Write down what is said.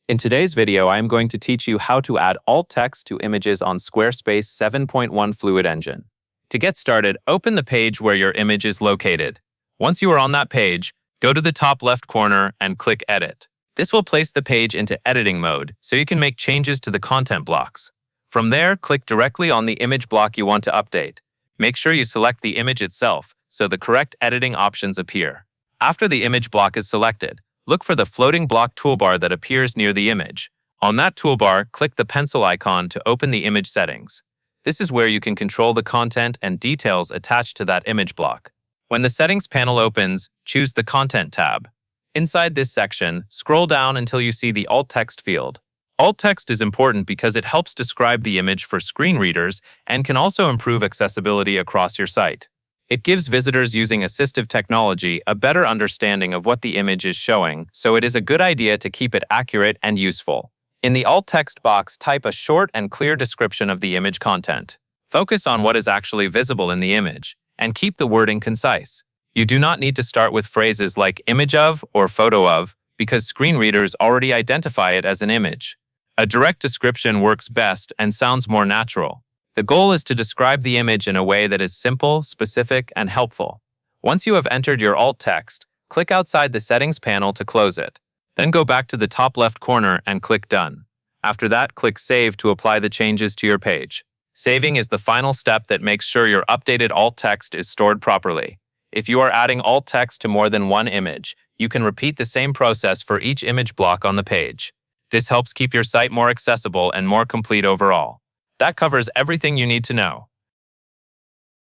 In today's video, I am going to teach you how to add alt text to images on Squarespace 7.1 Fluid Engine. To get started, open the page where your image is located. Once you are on that page, go to the top left corner and click Edit. This will place the page into editing mode, so you can make changes to the content blocks. From there, click directly on the image block you want to update. Make sure you select the image itself, so the correct editing options appear. After the image block is selected, look for the floating block toolbar that appears near the image. On that toolbar, click the pencil icon to open the image settings. This is where you can control the content and details attached to that image block. When the settings panel opens, choose the Content tab. Inside this section, scroll down until you see the alt text field. Alt text is important because it helps describe the image for screen readers and can also improve accessibility across your site. It gives visitors using assistive technology a better understanding of what the image is showing, so it is a good idea to keep it accurate and useful. In the alt text box, type a short and clear description of the image content. Focus on what is actually visible in the image, and keep the wording concise. You do not need to start with phrases like image of or photo of, because screen readers already identify it as an image. A direct description works best and sounds more natural. The goal is to describe the image in a way that is simple, specific, and helpful. Once you have entered your alt text, click outside the settings panel to close it. Then go back to the top left corner and click Done. After that, click Save to apply the changes to your page. Saving is the final step that makes sure your updated alt text is stored properly. If you are adding alt text to more than one image, you can repeat the same process for each image block on the page. This helps keep your site more accessible and more complete overall. That covers everything you need to know.